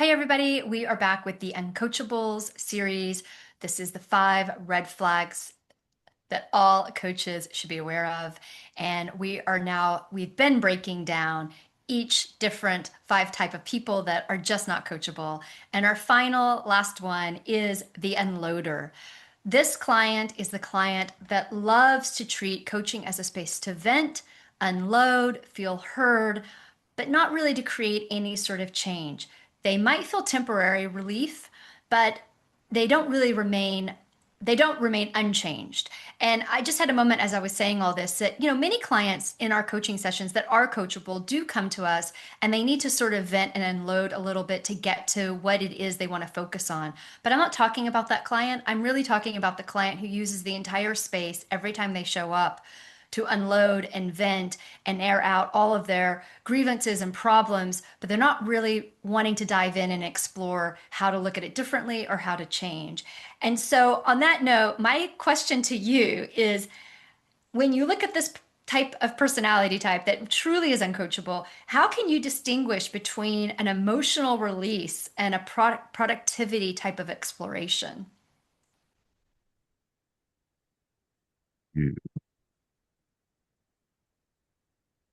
Hi, everybody. We are back with the Uncoachables series. This is the 5 red flags that all coaches should be aware of. And we've been breaking down each different 5 type of people that are just not coachable. And our final last one is the unloader. This client is the client that loves to treat coaching as a space to vent, unload, feel heard, but not really to create any sort of change. They might feel temporary relief, but they don't really remain they don't remain unchanged. And I just had a moment as I was saying all this that, many clients in our coaching sessions that are coachable do come to us and they need to sort of vent and unload a little bit to get to what it is they want to focus on. But I'm not talking about that client. I'm really talking about the client who uses the entire space every time they show up to unload and vent and air out all of their grievances and problems, but they're not really wanting to dive in and explore how to look at it differently or how to change. And so, on that note, my question to you is when you look at this type of personality type that truly is uncoachable, how can you distinguish between an emotional release and a productivity type of exploration? The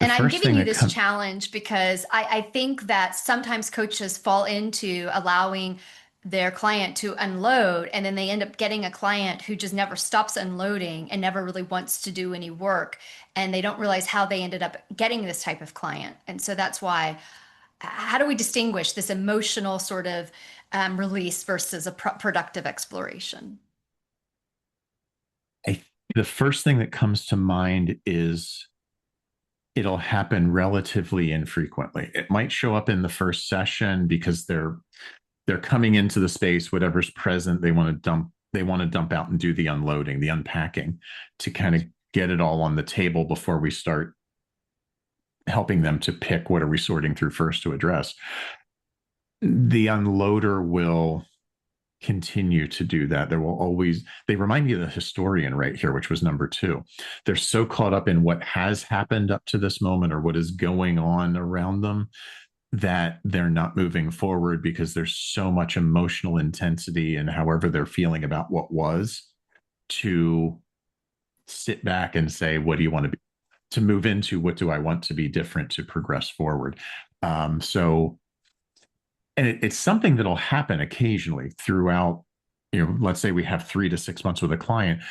And I'm first giving thing you that this comes, challenge because I think that sometimes coaches fall into allowing their client to unload, and then they end up getting a client who just never stops unloading and never really wants to do any work. And they don't realize how they ended up getting this type of client. And so that's why, how do we distinguish this emotional sort of release versus a productive exploration? I, the first thing that comes to mind is it'll happen relatively infrequently. It might show up in the first session because they're coming into the space, whatever's present, they want to dump out and do the unloading, the unpacking to kind of get it all on the table before we start helping them to pick what are we sorting through first to address. The unloader will continue to do that. They remind me of the historian right here, which was number 2. They're so caught up in what has happened up to this moment or what is going on around them that they're not moving forward because there's so much emotional intensity and however they're feeling about what was to sit back and say, what do you want to be? To move into what do I want to be different to progress forward. It's something that'll happen occasionally throughout, let's say we have 3 to 6 months with a client.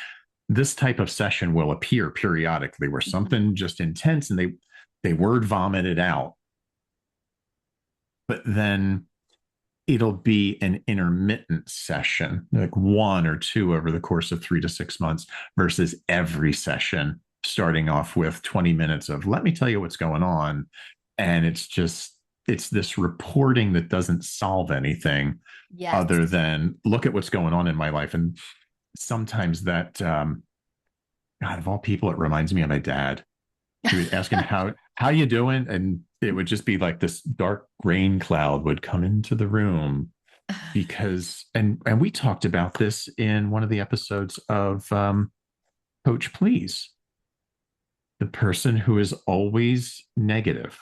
This type of session will appear periodically where Mhm. something just intense and they word vomit it out, but then it'll be an intermittent session, like 1 or 2 over the course of 3 to 6 months versus every session starting off with 20 minutes of let me tell you what's going on. And it's this reporting that doesn't solve anything other Yes. than look at what's going on in my life. And sometimes that, God, of all people, it reminds me of my dad. He would ask him how you doing, and it would just be like this dark rain cloud would come into the room because and we talked about this in one of the episodes of Coach Please, the person who is always negative,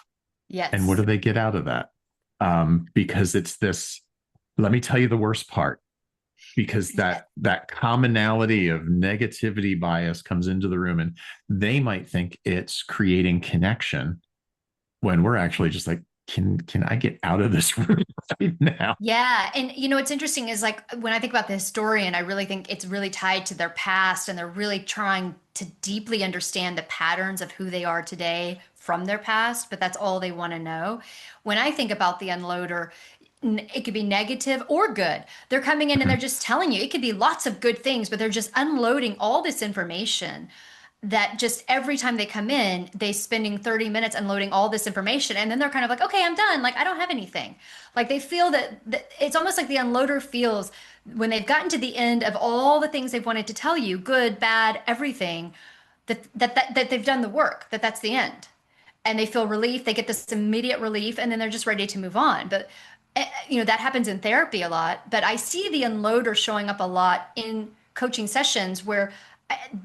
and what do Yes. they get out of that? Because it's this. Let me tell you the worst part. Because Yeah. that commonality of negativity bias comes into the room, and they might think it's creating connection when we're actually just like, can I get out of this room right now? Yeah. And what's interesting is like when I think about the historian, I really think it's really tied to their past and they're really trying to deeply understand the patterns of who they are today from their past, but that's all they want to know. When I think about the unloader, it could be negative or good. They're coming in and they're Mhm. just telling you, it could be lots of good things, but they're just unloading all this information that just every time they come in, they spending 30 minutes unloading all this information and then they're kind of like, okay, I'm done. Like I don't have anything. Like they feel that it's almost like the unloader feels when they've gotten to the end of all the things they've wanted to tell you, good, bad, everything, that they've done the work, that's the end. And they feel relief, they get this immediate relief, and then they're just ready to move on. But that happens in therapy a lot. But I see the unloader showing up a lot in coaching sessions where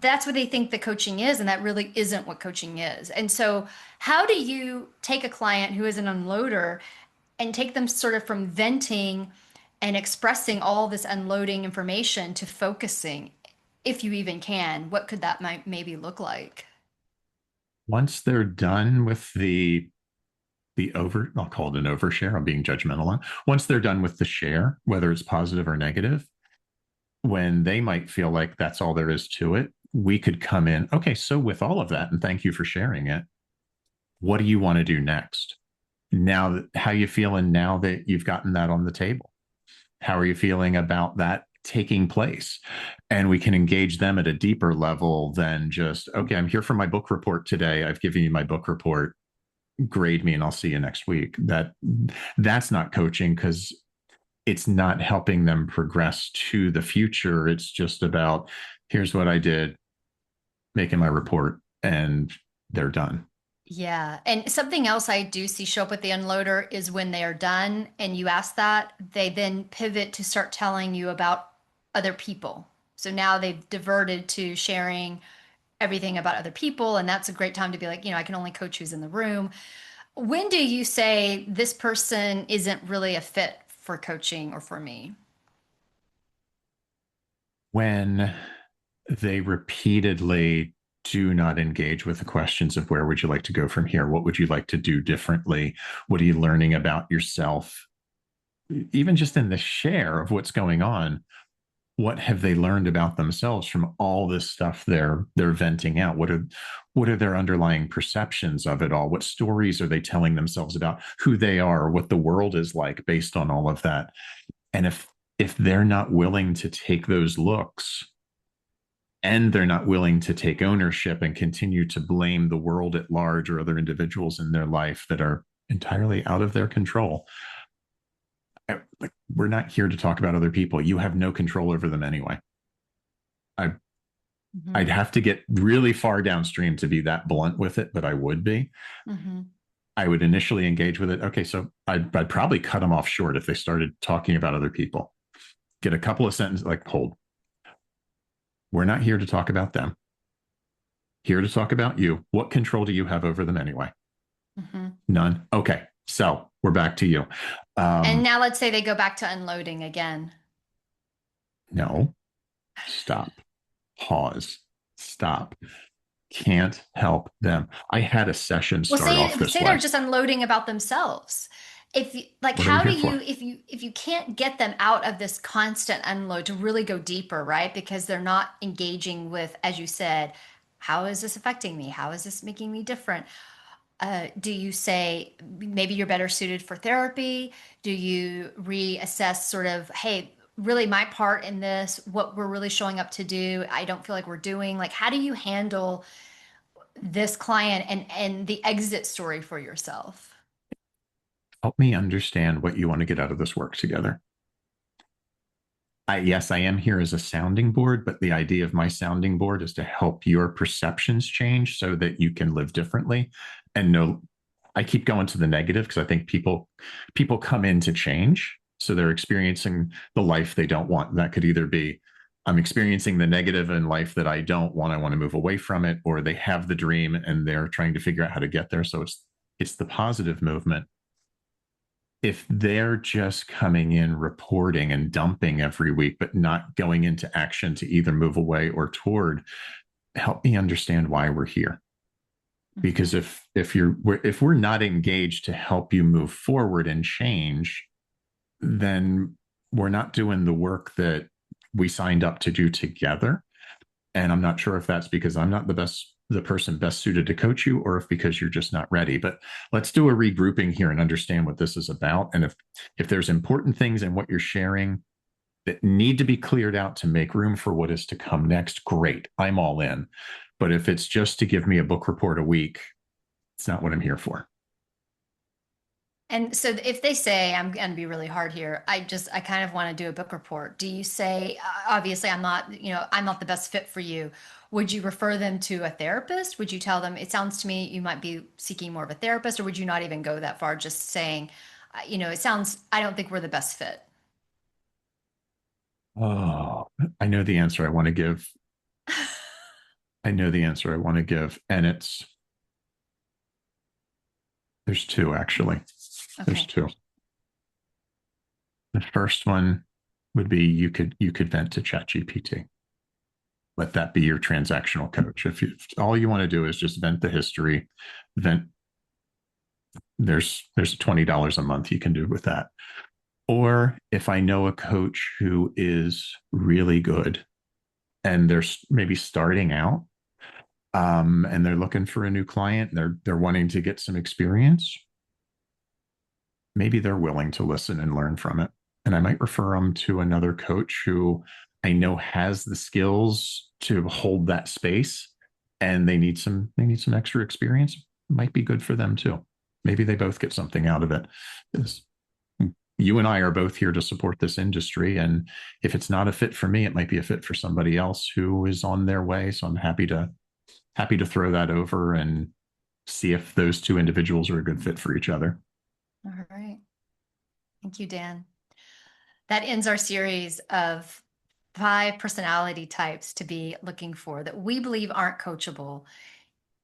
that's what they think the coaching is, and that really isn't what coaching is. And so, how do you take a client who is an unloader and take them sort of from venting and expressing all this unloading information to focusing, if you even can? What could that might maybe look like? Once they're done with the over, I'll call it an overshare, I'm being judgmental on. Once they're done with the share, whether it's positive or negative, when they might feel like that's all there is to it, we could come in, okay, so with all of that, and thank you for sharing it, what do you want to do next? Now, how you feeling now that you've gotten that on the table? How are you feeling about that taking place? And we can engage them at a deeper level than just, okay, I'm here for my book report today. I've given you my book report. Grade me and I'll see you next week. That's not coaching, because it's not helping them progress to the future. It's just about, here's what I did, making my report, and they're done. Yeah. And something else I do see show up with the unloader is when they are done and you ask that, they then pivot to start telling you about other people. So now they've diverted to sharing everything about other people. And that's a great time to be like, I can only coach who's in the room. When do you say this person isn't really a fit for coaching or for me? When they repeatedly do not engage with the questions of, where would you like to go from here? What would you like to do differently? What are you learning about yourself? Even just in the share of what's going on, what have they learned about themselves from all this stuff they're venting out? What are their underlying perceptions of it all? What stories are they telling themselves about who they are, what the world is like based on all of that? And if they're not willing to take those looks, and they're not willing to take ownership and continue to blame the world at large or other individuals in their life that are entirely out of their control, like, we're not here to talk about other people. You have no control over them anyway. I Hmm. I'd have to get really far downstream to be that blunt with it, but I would be. Hmm. I would initially engage with it. Okay, so I'd probably cut them off short if they started talking about other people. Get a couple of sentences, like, hold, we're not here to talk about them. Here to talk about you. What control do you have over them anyway? Hmm. None. Okay, so we're back to you. And Um, now let's say they go back to unloading again. no, stop, pause, stop. Can't help them. I had a session Well, start say off this say they're way. just unloading about themselves. If you, like, What are we how do here you, for? if you can't get them out of this constant unload to really go deeper, right? Because they're not engaging with, as you said, how is this affecting me? How is this making me different? Do you say maybe you're better suited for therapy? Do you reassess sort of, hey, really my part in this, what we're really showing up to do, I don't feel like we're doing? Like, how do you handle this client and the exit story for yourself? Help me understand what you want to get out of this work together. Yes, I am here as a sounding board, but the idea of my sounding board is to help your perceptions change so that you can live differently. And no, I keep going to the negative because I think people come in to change, so they're experiencing the life they don't want. That could either be, I'm experiencing the negative in life that I don't want. I want to move away from it, or they have the dream and they're trying to figure out how to get there. So it's the positive movement. If they're just coming in, reporting and dumping every week, but not going into action to either move away or toward, help me understand why we're here. Because Mhm. if we're not engaged to help you move forward and change, then we're not doing the work that we signed up to do together. And I'm not sure if that's because I'm not the person best suited to coach you, or if because you're just not ready. But let's do a regrouping here and understand what this is about. And if there's important things in what you're sharing that need to be cleared out to make room for what is to come next, great. I'm all in. But if it's just to give me a book report a week, it's not what I'm here for. And so if they say, I'm going to be really hard here, I kind of want to do a book report. Do you say, obviously, I'm not the best fit for you. Would you refer them to a therapist? Would you tell them, it sounds to me you might be seeking more of a therapist, or would you not even go that far, just saying, it sounds, I don't think we're the best fit? Oh, I know the answer I want to give. I know the answer I want to give. And there's two actually. There's Okay. two. first one would be you could vent to ChatGPT. Let that be your transactional coach. If all you want to do is just vent the history, vent, there's $20 a month you can do with that. Or if I know a coach who is really good and they're maybe starting out, and they're looking for a new client, and they're wanting to get some experience, maybe they're willing to listen and learn from it. And I might refer them to another coach who I know has the skills to hold that space, and they need some extra experience. It might be good for them too. Maybe they both get something out of it. You and I are both here to support this industry, and if it's not a fit for me, it might be a fit for somebody else who is on their way. So I'm happy to throw that over and see if those two individuals are a good fit for each other. All right. Thank you, Dan. That ends our series of 5 personality types to be looking for that we believe aren't coachable.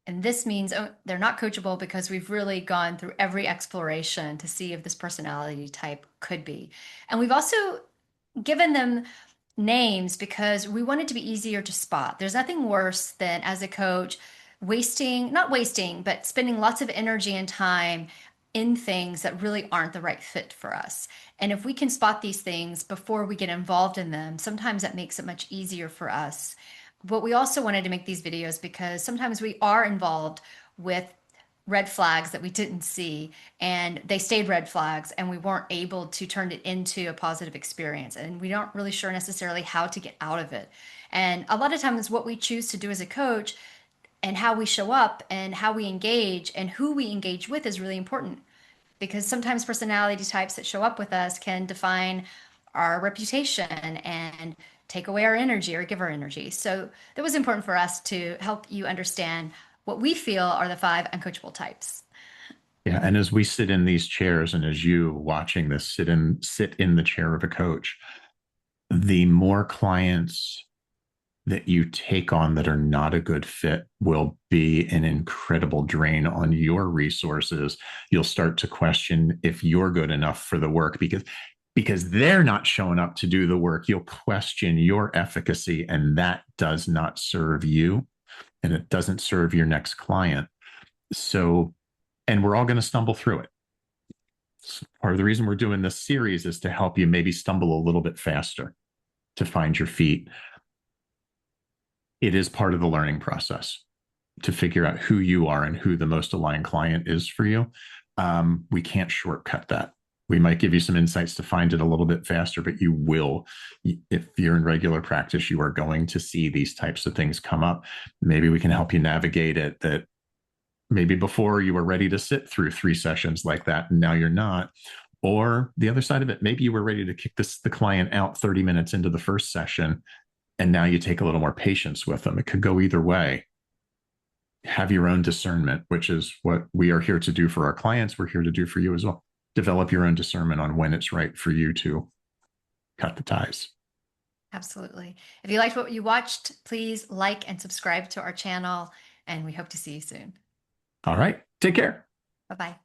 And this means they're not coachable because we've really gone through every exploration to see if this personality type could be. And we've also given them names because we want it to be easier to spot. There's nothing worse than, as a coach, not wasting, but spending lots of energy and time in things that really aren't the right fit for us. And if we can spot these things before we get involved in them, sometimes that makes it much easier for us. But we also wanted to make these videos because sometimes we are involved with red flags that we didn't see, and they stayed red flags, and we weren't able to turn it into a positive experience, and we aren't really sure necessarily how to get out of it. And a lot of times what we choose to do as a coach and how we show up and how we engage and who we engage with is really important, because sometimes personality types that show up with us can define our reputation and take away our energy or give our energy. So that was important for us to help you understand what we feel are the 5 uncoachable types. Yeah, and as we sit in these chairs, and as you watching this sit in the chair of a coach, the more clients that you take on that are not a good fit will be an incredible drain on your resources. You'll start to question if you're good enough for the work because they're not showing up to do the work. You'll question your efficacy, and that does not serve you, and it doesn't serve your next client. So, and we're all going to stumble through it. Part of the reason we're doing this series is to help you maybe stumble a little bit faster, to find your feet. It is part of the learning process to figure out who you are and who the most aligned client is for you. We can't shortcut that. We might give you some insights to find it a little bit faster, but you will, if you're in regular practice, you are going to see these types of things come up. Maybe we can help you navigate it, that maybe before you were ready to sit through 3 sessions like that, and now you're not. Or the other side of it, maybe you were ready to kick the client out 30 minutes into the first session, and now you take a little more patience with them. It could go either way. Have your own discernment, which is what we are here to do for our clients. We're here to do for you as well. Develop your own discernment on when it's right for you to cut the ties. Absolutely. If you liked what you watched, please like and subscribe to our channel, and we hope to see you soon. All right. Take care. Bye-bye.